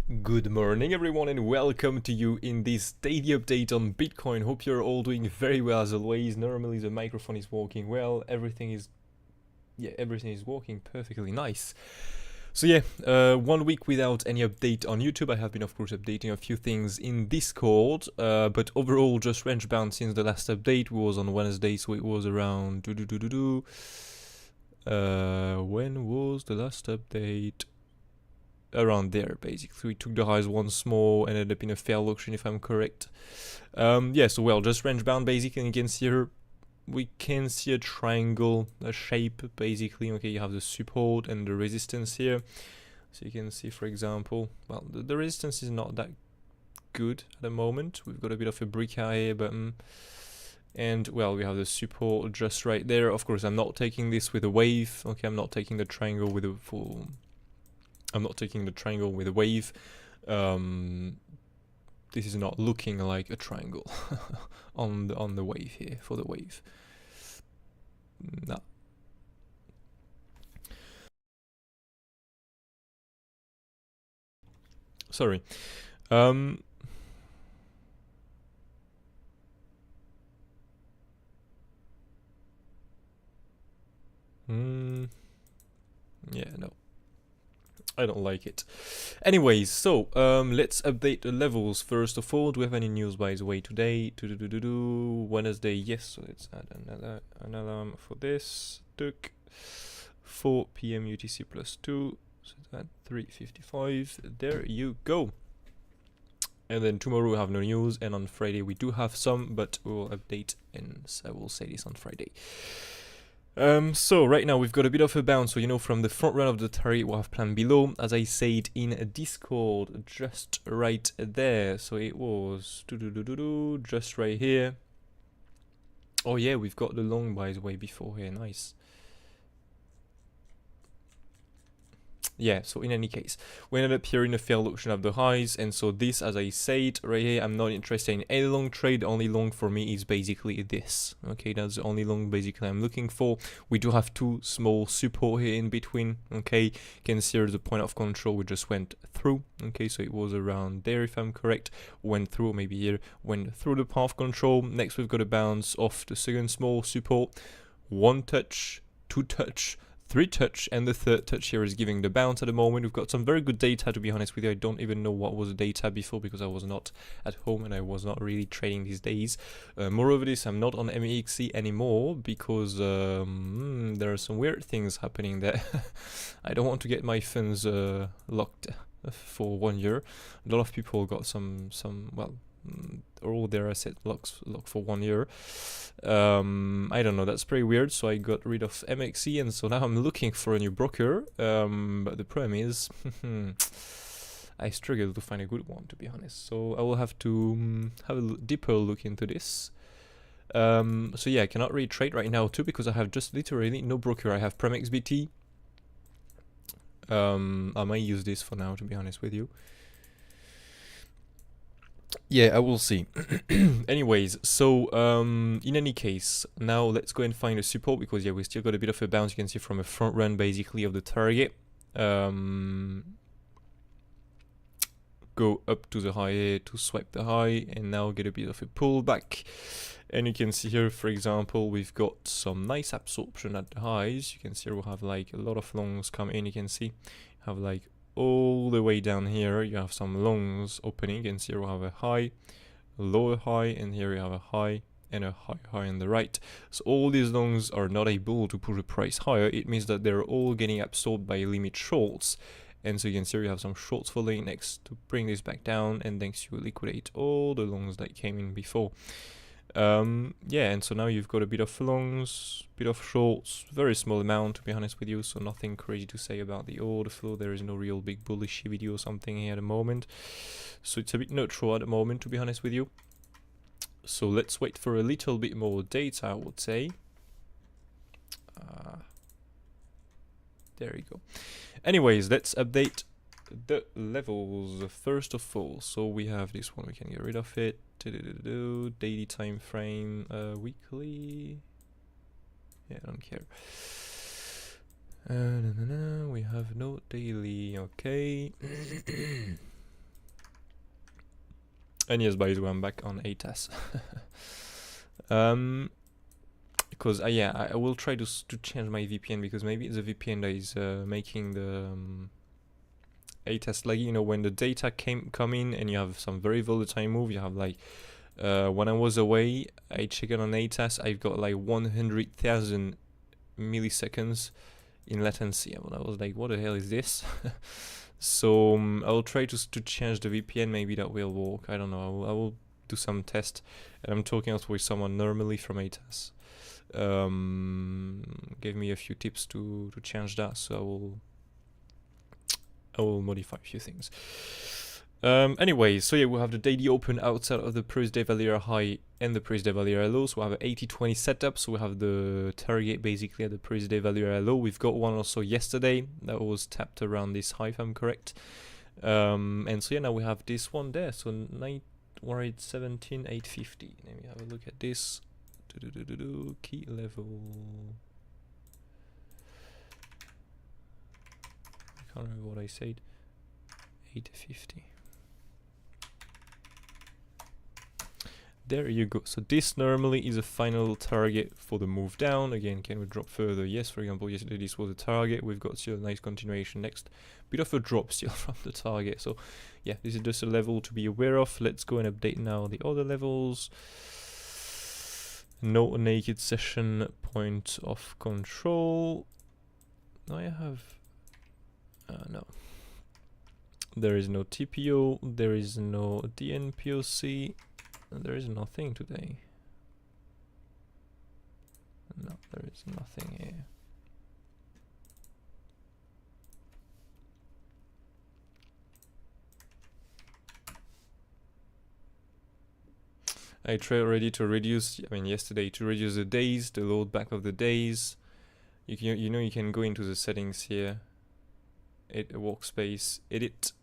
Good morning everyone and welcome to you in this daily update on Bitcoin. Hope you're all doing very well as always. Normally the microphone is working well, everything is working perfectly nice. So yeah, 1 week without any update on YouTube. I have been of course updating a few things in Discord, but overall just range bound since the last update was on Wednesday, so it was around when was the last update? Around there basically. We took the highs once more, ended up in a failed auction if I'm correct. Yeah, so well, just range bound basically, and you can see here we can see a triangle, a shape basically. Okay, you have the support and the resistance here, so you can see, for example, well, the resistance is not that good at the moment. We've got a bit of a brick eye here, but and well, we have the support just right there. Of course I'm not taking this with a wave. Okay, I'm not taking the triangle with a full, I'm not taking the triangle with a wave. This is not looking like a triangle on the wave here, for the wave. No. Sorry. Yeah, no. I don't like it. Anyways, so let's update the levels first of all. Do we have any news by the way today? Wednesday, yes. So let's add an alarm for this. 4 p.m. UTC +2. So at 3:55. There you go. And then tomorrow we have no news, and on Friday we do have some, but we will update, and I will say this on Friday. So right now we've got a bit of a bounce, so you know, from the front run of the target we have planned below, as I said in Discord, just right there. So it was just right here. Oh yeah, we've got the long by the way before here, nice. Yeah, so in any case, we ended up here in a failed auction of the highs, and so this, as I said right here, I'm not interested in any long trade. Only long for me is basically this. Okay, that's the only long basically I'm looking for. We do have two small support here in between. Okay, you can see the point of control we just went through. Okay, so it was around there if I'm correct, went through, maybe here, went through the path control. Next we've got a bounce off the second small support, 1 touch, 2 touch, 3 touch, and the third touch here is giving the bounce at the moment. We've got some very good data, to be honest with you. I don't even know what was the data before because I was not at home and I was not really trading these days. Moreover this, I'm not on MEXC anymore because there are some weird things happening there. I don't want to get my funds locked for 1 year. A lot of people got some well, all their asset locked for 1 year. I don't know, that's pretty weird. So I got rid of MXC, and so now I'm looking for a new broker. But the problem is I struggle to find a good one, to be honest. So I will have to have a deeper look into this. So yeah, I cannot really trade right now too because I have just literally no broker. I have PRIMEXBT. I might use this for now, to be honest with you. Yeah, I will see. Anyways, so in any case, now let's go and find a support because yeah, we still got a bit of a bounce. You can see from a front run basically of the target. Go up to the high here to swipe the high, and now get a bit of a pullback. And you can see here, for example, we've got some nice absorption at the highs. You can see we'll have like a lot of longs come in. You can see have like all the way down here you have some longs opening, and here we have a high, a lower high, and here you have a high and a high on the right. So all these longs are not able to push the price higher. It means that they're all getting absorbed by limit shorts, and so you can see you have some shorts falling next to bring this back down, and thanks you liquidate all the longs that came in before. Yeah, and so now you've got a bit of longs, bit of shorts, very small amount to be honest with you, so nothing crazy to say about the order flow. There is no real big bullish video or something here at the moment, so it's a bit neutral at the moment, to be honest with you. So let's wait for a little bit more data, I would say. There you go. Anyways, let's update the levels first of all. So we have this one, we can get rid of it. Daily time frame, weekly. Yeah, I don't care. We have no daily. Okay. And yes, by the way, I'm back on ATAS. Because yeah, I will try to change my VPN, because maybe it's a VPN that is making the ATAS laggy. You know, when the data come in and you have some very volatile move, you have like when I was away, I checked on ATAS, I've got like 100,000 milliseconds in latency. And I was like, what the hell is this? So I'll try to change the VPN. Maybe that will work. I don't know. I will do some test. And I'm talking also with someone normally from ATAS. Gave me a few tips to change that. So I will modify a few things. Anyway, so yeah, we'll have the daily open outside of the previous day value high and the previous day value low. So we'll have an 80-20 setup. So we have the target basically at the previous day value low. We've got one also yesterday that was tapped around this high, if I'm correct. And so yeah, now we have this one there. So we're at 17,850. Let me have a look at this. Key level. I can't remember what I said. 850. There you go. So this normally is a final target for the move down. Again, can we drop further? Yes, for example, yesterday this was a target. We've got still a nice continuation next. Bit of a drop still from the target. So yeah, this is just a level to be aware of. Let's go and update now the other levels. No naked session point of control. I have... no. There is no TPO. There is no DNPOC. There is nothing today. No, there is nothing here. I tried already to reduce, I mean yesterday, to reduce the days, the load back of the days. You know, you can go into the settings here, workspace, edit.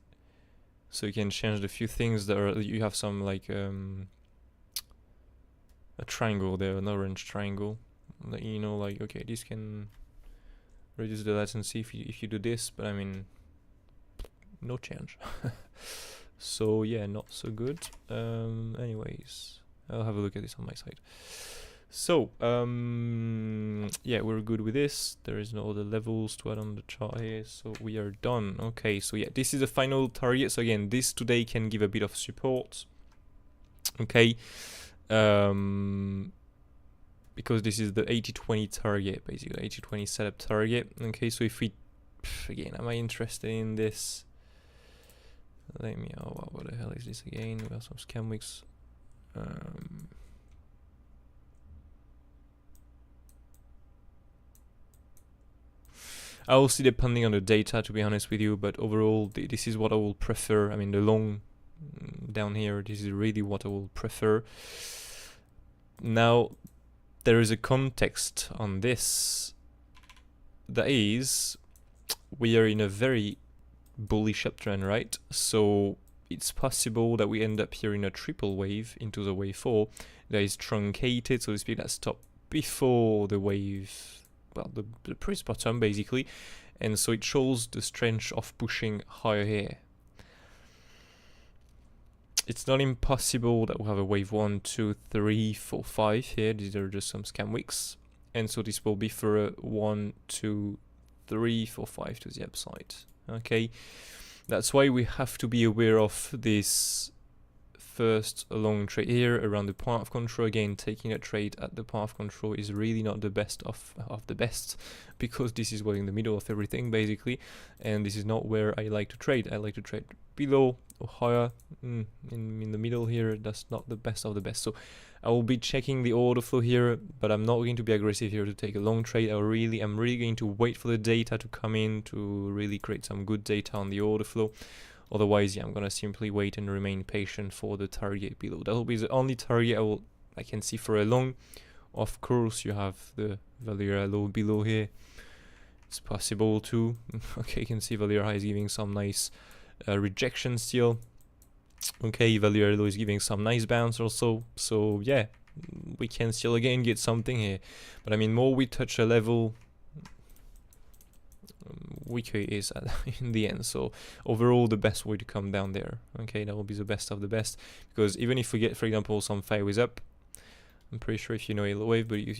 So you can change the few things that are, you have some like a triangle there, an orange triangle. That, you know, like, okay, this can reduce the latency if you do this, but I mean, no change. So yeah, not so good. Anyways, I'll have a look at this on my side. So yeah, we're good with this. There is no other levels to add on the chart here, so we are done. Okay, so yeah, this is the final target. So again, this today can give a bit of support. Okay, because this is the 80-20 target, basically 80-20 setup target. Okay, so if we, again, am I interested in this? Let me, oh wow, what the hell is this again? We have some scam wicks. I will see depending on the data, to be honest with you, but overall this is what I will prefer. I mean, the long down here, this is really what I will prefer. Now there is a context on this, that is, we are in a very bullish uptrend, right? So it's possible that we end up here in a triple wave into the wave 4 that is truncated, so to speak, that stopped before the wave, well, the previous bottom basically, and so it shows the strength of pushing higher here. It's not impossible that we'll have a wave 1, 2, 3, 4, 5 here. These are just some scam wicks, and so this will be for a 1, 2, 3, 4, 5 to the upside. Okay, that's why we have to be aware of this first long trade here around the point of control. Again, taking a trade at the point of control is really not the best of the best, because this is well in the middle of everything basically, and this is not where I like to trade. I like to trade below or higher, in the middle here. That's not the best of the best. So I will be checking the order flow here, but I'm not going to be aggressive here to take a long trade. I'm really going to wait for the data to come in to really create some good data on the order flow. Otherwise, yeah, I'm gonna simply wait and remain patient for the target below. That will be the only target I can see for a long. Of course, you have the value low below here. It's possible too. Okay, you can see value high is giving some nice rejection still. Okay, value low is giving some nice bounce also. So yeah, we can still again get something here. But I mean, more we touch a level, weaker it is in the end. So overall, the best way to come down there. Okay, that will be the best of the best, because even if we get, for example, some sideways up, I'm pretty sure if you know Elliott wave, but you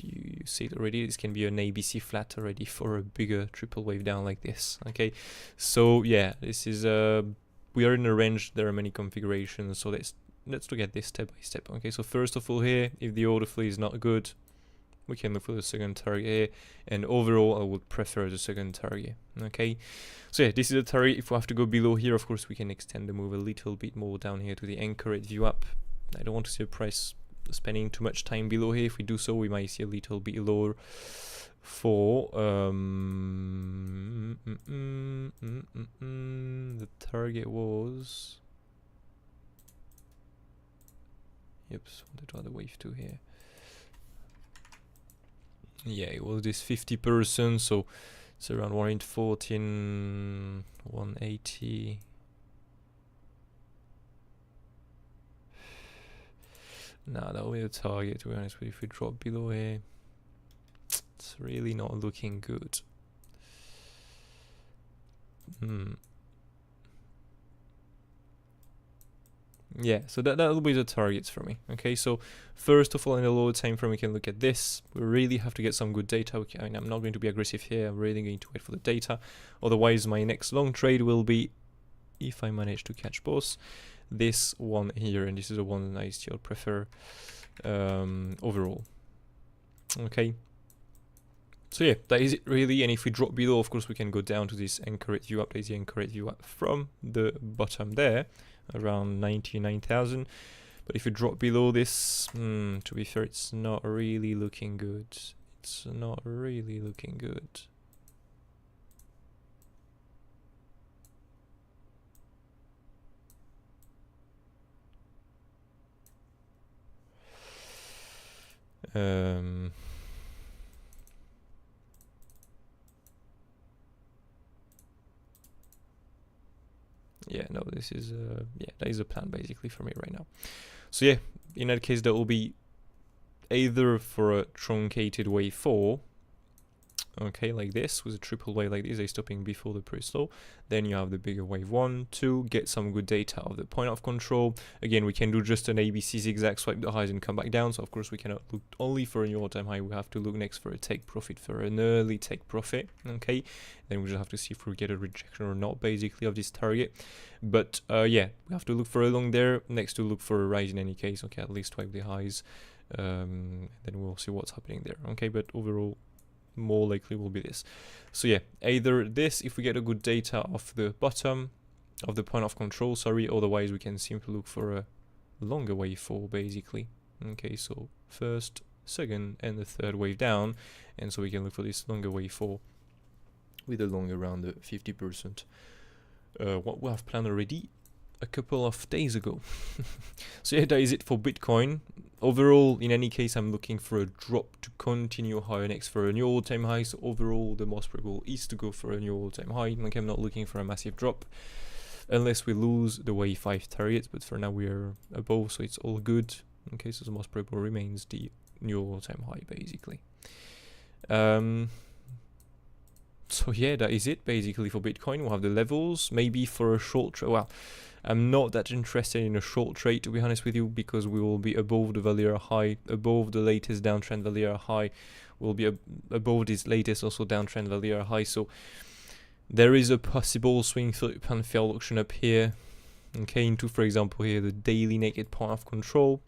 see it already, this can be an ABC flat already for a bigger triple wave down like this. Okay, so yeah, this is we are in a range. There are many configurations, so let's look at this step by step. Okay, so first of all here, if the order flow is not good, we can look for the second target here, and overall I would prefer the second target. Okay, so yeah, this is the target. If we have to go below here, of course we can extend the move a little bit more down here to the anchor rate view up. I don't want to see a price spending too much time below here. If we do so, we might see a little bit lower for the target was, yep, wanted to add a wave 2 here. Yeah, it was this 50%, so it's around 114, 180. Nah, that will be the target, to be honest with you. If we drop below here, it's really not looking good. Yeah, so that'll be the targets for me. Okay, so first of all, in the lower time frame, we can look at this. We really have to get some good data. Okay, I mean, I'm not going to be aggressive here. I'm really going to wait for the data. Otherwise, my next long trade will be, if I manage to catch both, this one here, and this is the one I still prefer overall. Okay, so yeah, that is it really. And if we drop below, of course we can go down to this anchor rate view up. There's the anchor rate view up from the bottom there, around 99,000. But if we drop below this, to be fair, it's not really looking good. It's not really looking good. Yeah, no, this is yeah, that is a plan basically for me right now. So yeah, in that case, that will be either for a truncated wave 4, okay, like this, with a triple wave like this, they're stopping before the pre-slow. Then you have the bigger wave 1, 2, get some good data of the point of control. Again, we can do just an ABC zigzag, swipe the highs and come back down. So of course we cannot look only for a new all-time high. We have to look next for a take profit, for an early take profit. Okay, then we just have to see if we get a rejection or not, basically, of this target. But yeah, we have to look for a long there, next to look for a rise in any case. Okay, at least swipe the highs, then we'll see what's happening there. Okay, but overall, more likely will be this. So yeah, either this if we get a good data of the bottom of the point of control, sorry, otherwise we can simply look for a longer wave 4 basically. Okay, so first, second and the third wave down, and so we can look for this longer wave 4 with a long around the 50%. What we have planned already a couple of days ago. So yeah, that is it for Bitcoin. Overall, in any case, I'm looking for a drop to continue higher next for a new all-time high. So overall, the most probable is to go for a new all-time high. Like, I'm not looking for a massive drop unless we lose the wave 5 targets, but for now we are above, so it's all good. Okay, so the most probable remains the new all-time high basically. So yeah, that is it basically for Bitcoin. We'll have the levels, maybe for a short trade. Well, I'm not that interested in a short trade, to be honest with you, because we will be above the Valera high, above the latest downtrend Valera high. We'll be above this latest also downtrend Valera high. So there is a possible swing pan fail auction up here. Okay, into, for example, here the daily naked point of control.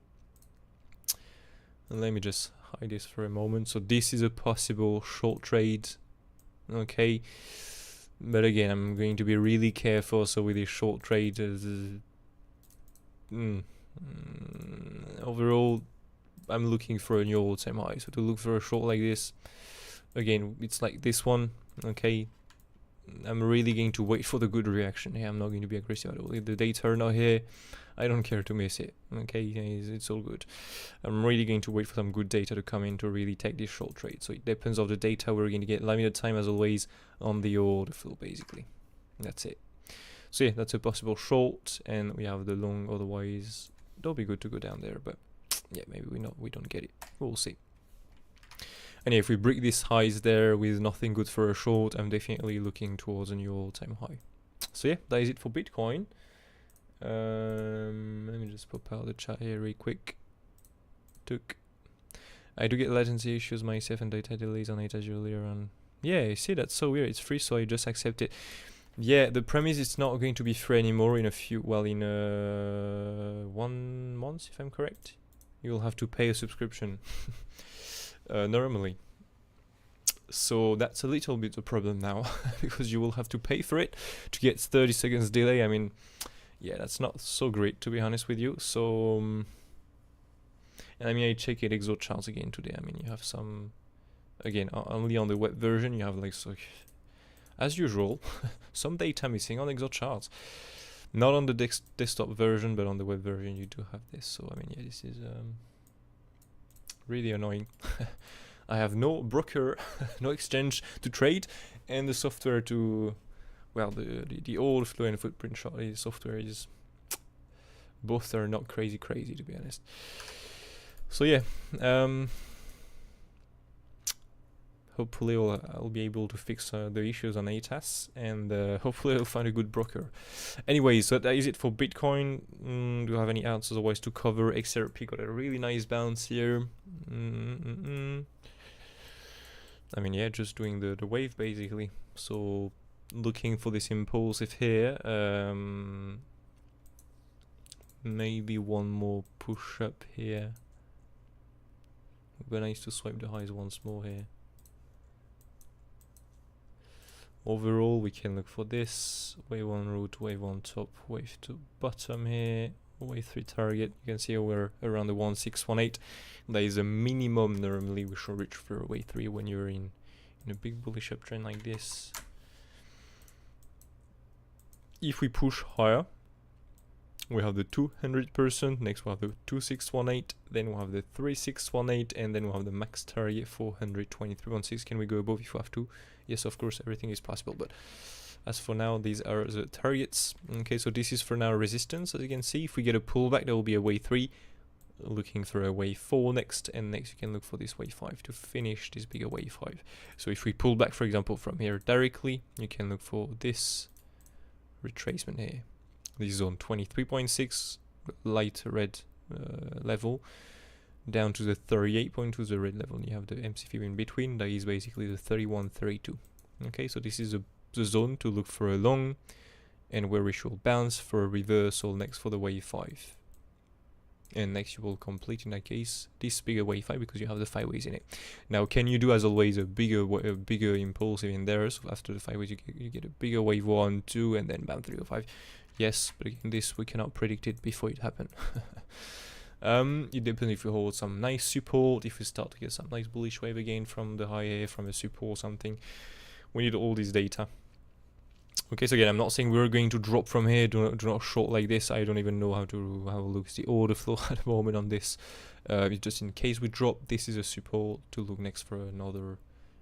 And let me just hide this for a moment. So this is a possible short trade. Okay, but again, I'm going to be really careful. So with these short trades, overall, I'm looking for a new all-time high. So to look for a short like this, again, it's like this one. Okay, I'm really going to wait for the good reaction here. I'm not going to be aggressive at all. If the data are not here, I don't care to miss it. Okay, it's all good. I'm really going to wait for some good data to come in to really take this short trade. So it depends on the data we're going to get. Limited time as always on the order flow basically. That's it. So yeah, that's a possible short, and we have the long. Otherwise, it'll be good to go down there. But yeah, maybe we don't get it. We'll see. And if we break these highs there with nothing good for a short, I'm definitely looking towards a new all-time high. So yeah, that is it for Bitcoin. Let me just pop out the chat here real quick. I do get latency issues myself and data delays on it as earlier on. Yeah, you see, that's so weird. It's free, so I just accept it. Yeah, the premise is not going to be free anymore in a few, well, in 1 month, if I'm correct. You'll have to pay a subscription normally. So that's a little bit a problem now because you will have to pay for it to get 30 seconds delay. I mean, yeah, that's not so great, to be honest with you. So, and I mean, I check it exo charts again today. I mean, you have some, again, only on the web version, you have like, so, as usual, some data missing on exo charts. Not on the desktop version, but on the web version, you do have this. So, I mean, yeah, this is really annoying. I have no broker, no exchange to trade, and the software to, well, the old flow and footprint chart software is, both are not crazy to be honest. So yeah, hopefully I'll be able to fix the issues on ATAS, and hopefully I'll find a good broker. Anyway, so that is it for Bitcoin. Do you have any answers otherwise to cover? XRP got a really nice bounce here. I mean, yeah, just doing the wave basically. So looking for this impulsive here. Maybe one more push up here. Would be nice to swipe the highs once more here. Overall, we can look for this wave 1 root, wave 1 top, wave 2 bottom here, wave 3 target. You can see we're around the 1618. That is a minimum normally we should reach for wave 3 when you're in a big bullish uptrend like this. If we push higher, we have the 200%, next we have the 2618, then we have the 3618, and then we have the max target 423.16. Can we go above if we have to? Yes, of course, everything is possible, but as for now, these are the targets. Okay, so this is for now resistance. As you can see, if we get a pullback, there will be a wave 3, looking for a wave 4 next, and next you can look for this wave 5 to finish this bigger wave 5. So if we pull back, for example, from here directly, you can look for this retracement here. This is on 23.6, light red level, down to the 38.2, the red level. You have the MCV in between, that is basically the 31.32. Okay, so this is the zone to look for a long, and where we should bounce for a reversal next for the wave 5. And next you will complete, in that case, this bigger wave 5 because you have the 5 waves in it. Now, can you do, as always, a bigger impulse in there? So after the 5 waves, you get a bigger wave 1, 2, and then bam, 3 or 5. Yes, but again, this we cannot predict it before it happens. It depends if you hold some nice support, if we start to get some nice bullish wave again from the high here, from a support or something. We need all this data. Okay, so again, I'm not saying we're going to drop from here. Do not short like this. I don't even know how looks the order flow at the moment on this. Just in case we drop, this is a support to look next for another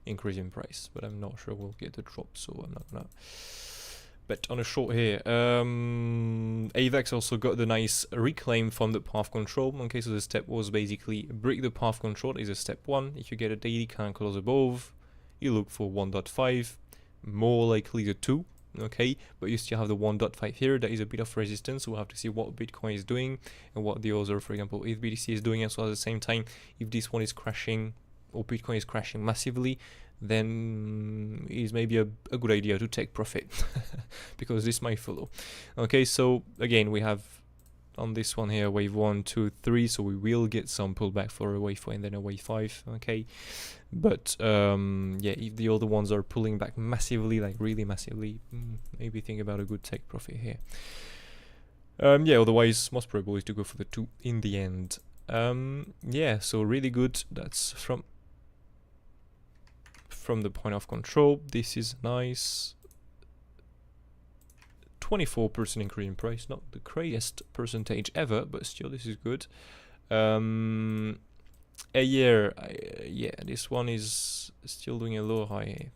increase in price. But I'm not sure we'll get the drop, so I'm not gonna. But on a short here, AVAX also got the nice reclaim from the path control. Okay, so the step was basically break the path control is a step 1. If you get a daily kind of close above, you look for 1.5, more likely the 2. Okay, but you still have the 1.5 here. That is a bit of resistance, so we'll have to see what Bitcoin is doing and what the other, for example, if BTC is doing. And so at the same time, if this one is crashing or Bitcoin is crashing massively, then it is maybe a good idea to take profit because this might follow. Okay, so again, we have on this one here wave 1, 2, 3, so we will get some pullback for a wave 4 and then a wave 5. Okay, but yeah, if the other ones are pulling back massively, like really massively, maybe think about a good take profit here. Yeah, otherwise most probable is to go for the 2 in the end. Yeah, so really good. That's from the point of control. This is nice. 24% increase in price, not the craziest percentage ever, but still this is good. A year, yeah, this one is still doing a low high.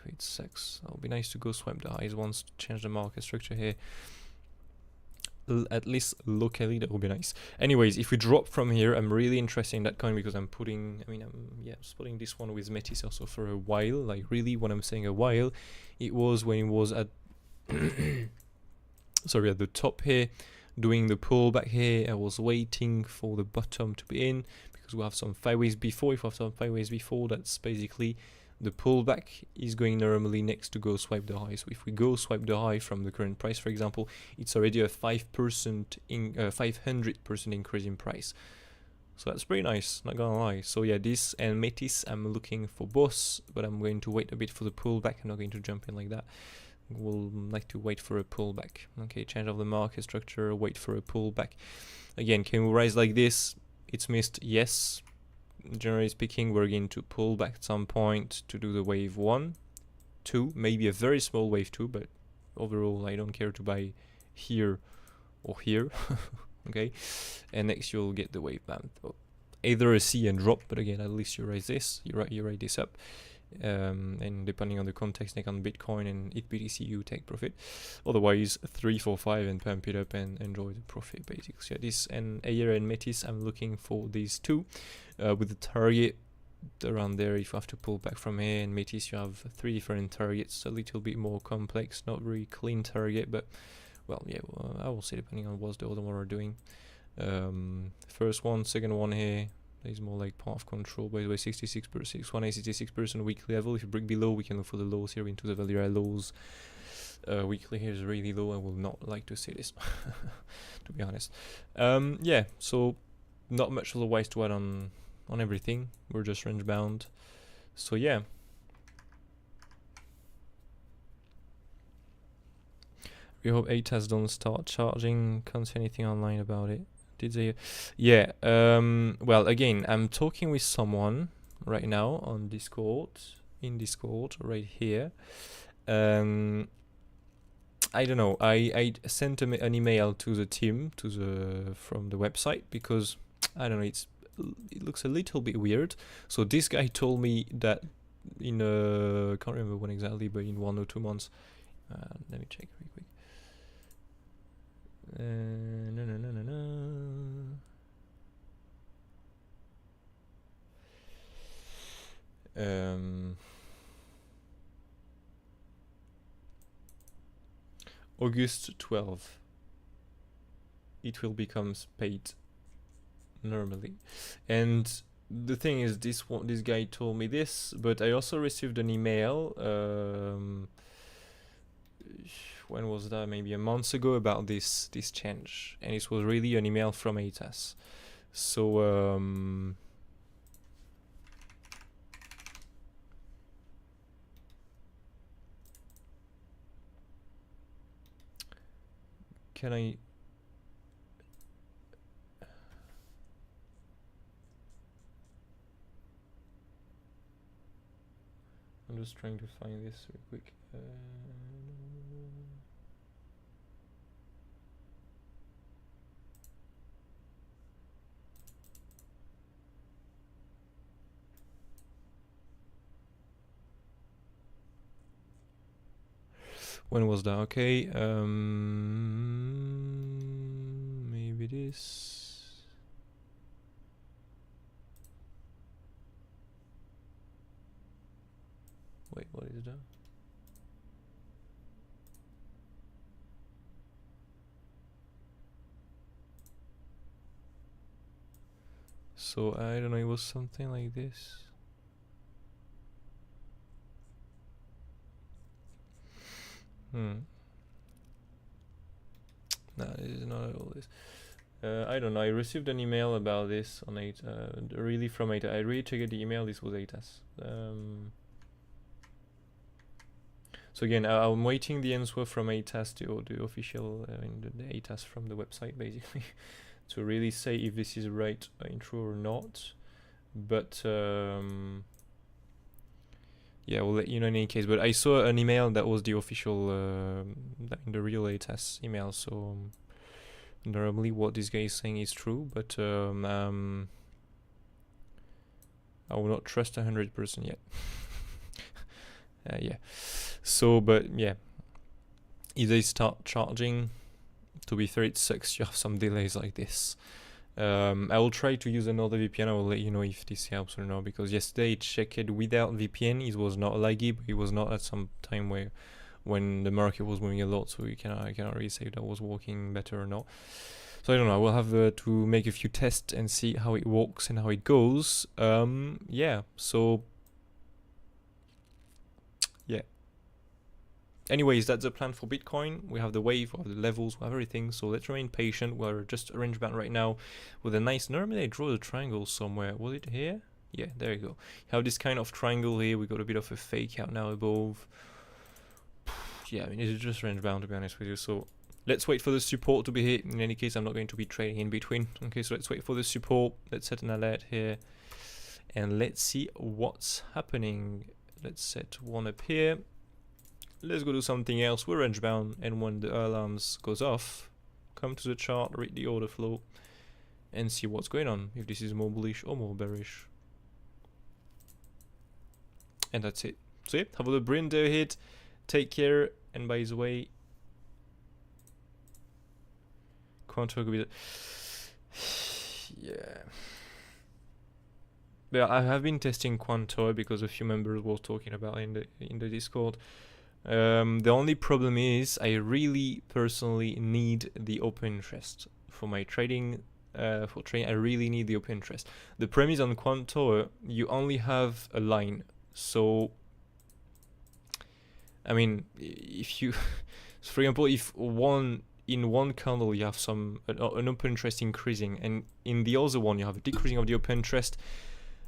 It sucks. It'll be nice to go swipe the highs once to change the market structure here. at least locally, that would be nice. Anyways, if we drop from here, I'm really interested in that coin because I'm putting, I'm putting this one with METIS also for a while. Like really, when I'm saying a while, it was when it was at sorry, at the top here, doing the pullback here. I was waiting for the bottom to be in because we have some 5 waves before. If we have some 5 waves before, that's basically the pullback is going normally next to go swipe the high. So if we go swipe the high from the current price, for example, it's already a 5% in 500% increase in price. So that's pretty nice, not gonna lie. So yeah, this and METIS, I'm looking for both, but I'm going to wait a bit for the pullback. I'm not going to jump in like that. We'll like to wait for a pullback. Okay, change of the market structure, wait for a pullback. Again, can we rise like this? It's missed, yes. Generally speaking, we're going to pull back at some point to do the wave 1, 2, maybe a very small wave 2, but overall I don't care to buy here or here. Okay, and next you'll get the wave band, either a C and drop, but again, at least you raise this, you raise this up, and depending on the context, like on Bitcoin and BTC, you take profit. Otherwise, 3, 4, 5 and pump it up and enjoy the profit basically. So yeah, this and AIR and METIS, I'm looking for these two with the target around there. If you have to pull back from here, and METIS, you have 3 different targets, a little bit more complex, not very clean target, but well, yeah, I will say depending on what the other one are doing. First one, second one here is more like path control. By the way, 66%, 186% weekly level. If you break below, we can look for the lows here into the value lows. Weekly here is really low. I will not like to see this, to be honest. Yeah, so not much otherwise to add on everything. We're just range bound. So yeah. We hope ATAS don't start charging. Can't see anything online about it. Did they? Yeah. Well, again, I'm talking with someone right now on Discord, in Discord, right here. I don't know. I sent an email to the team, from the website, because I don't know. It looks a little bit weird. So this guy told me that in can't remember when exactly, but in 1 or 2 months. Let me check real quick. August 12th, it will become paid normally. And the thing is, this guy told me this, but I also received an email. When was that? Maybe a month ago, about this change, and it was really an email from ATAS. So can I? I'm just trying to find this real quick. When was that? Okay, maybe this. Wait, what is that? So I don't know, it was something like this. No, this is not at all this. I don't know. I received an email about this on really from ATAS. I really checked the email. This was ATAS. So again, I'm waiting the answer from ATAS, the official, the ATAS from the website, basically, to really say if this is right intro or not. But yeah, we'll let you know in any case. But I saw an email that was the official, the real ATAS email. So normally what this guy is saying is true, but I will not trust 100% yet. Yeah. So, but yeah, if they start charging, To be fair, it sucks you have some delays like this. I will try to use another VPN. I will let you know if this helps or not, because yesterday it checked without VPN. It was not laggy, but it was not at some time when the market was moving a lot, so I cannot really say that was working better or not. So I don't know, I will have to make a few tests and see how it works and how it goes. Yeah, so yeah. Anyways, that's the plan for Bitcoin. We have the wave, we have the levels, we have everything, so let's remain patient. We're just range bound right now with a nice, normally I draw the triangle somewhere. Was it here? Yeah, there you go. You have this kind of triangle here. We got a bit of a fake out now above. Yeah, I mean, it's just range bound, to be honest with you. So let's wait for the support to be hit. In any case, I'm not going to be trading in between. Okay, so let's wait for the support. Let's set an alert here. And let's see what's happening. Let's set one up here. Let's go do something else. We're range bound. And when the alarms goes off, come to the chart, read the order flow, and see what's going on. If this is more bullish or more bearish. And that's it. So yeah, have a brilliant day ahead. Take care. And by the way, Quantor could be yeah. But I have been testing Quantor because a few members were talking about in the Discord. The only problem is I really personally need the open interest for my trading. For trading, I really need the open interest. The premise on Quantor, you only have a line, so I mean, if you, so for example, if in one candle you have an open interest increasing, and in the other one you have a decreasing of the open interest,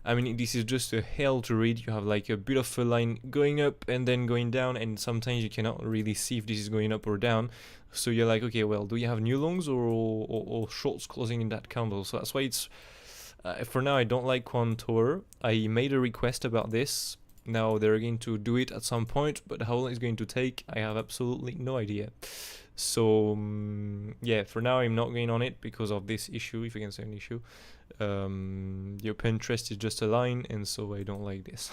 I mean, this is just a hell to read. You have like a bit of a line going up and then going down, and sometimes you cannot really see if this is going up or down. So you're like, okay, well, do you have new longs or shorts closing in that candle? So that's why it's, for now, I don't like Quantor. I made a request about this. Now they're going to do it at some point, but how long it's going to take, I have absolutely no idea. So yeah, for now I'm not going on it because of this issue, if I can say an issue. The open interest is just a line, and so I don't like this.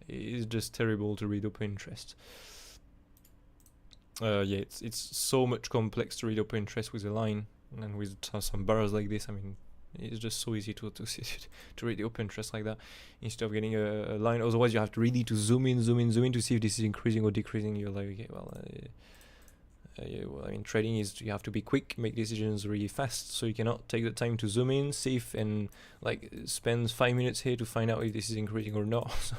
It's just terrible to read open interest. Yeah, it's so much complex to read open interest with a line, and with some bars like this. I mean, it's just so easy to read the open interest like that instead of getting a line. Otherwise, you have to really to zoom in to see if this is increasing or decreasing. You're like, okay, well, yeah, well, I mean, trading is you have to be quick, make decisions really fast, so you cannot take the time to zoom in, see if, and like spend 5 minutes here to find out if this is increasing or not. So,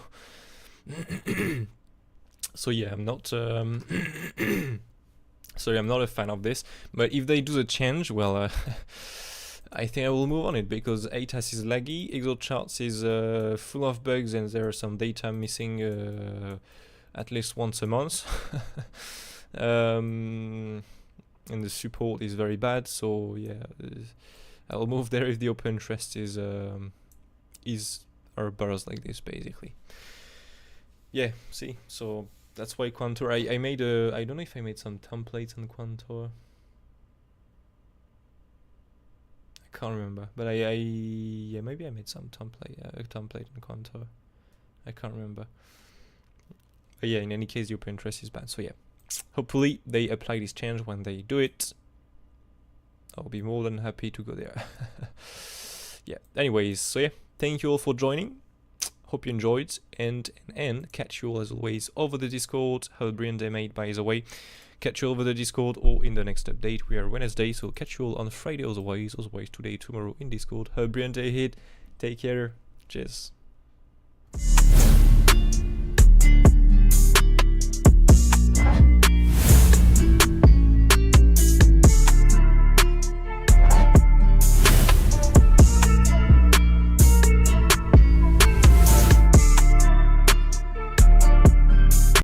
so yeah, I'm not. Sorry, I'm not a fan of this. But if they do the change, well. I think I will move on it because ATAS is laggy, ExoCharts is full of bugs, and there are some data missing at least once a month. And the support is very bad, so yeah, I'll move there if the open interest is or bars like this basically. Yeah, see, so that's why Quantor. I made I don't know if I made some templates on Quantor. Can't remember, but yeah, maybe I made some template, a template in Quantor. I can't remember. But yeah, in any case, the open interest is bad. So yeah, hopefully they apply this change when they do it. I'll be more than happy to go there. Yeah. Anyways, so yeah, thank you all for joining. Hope you enjoyed, and catch you all as always over the Discord. Have a brilliant day, mate. By the way. Catch you over the Discord or in the next update. We are Wednesday, so catch you all on Friday otherwise today, tomorrow in Discord. Have a brilliant day ahead. Take care. Cheers.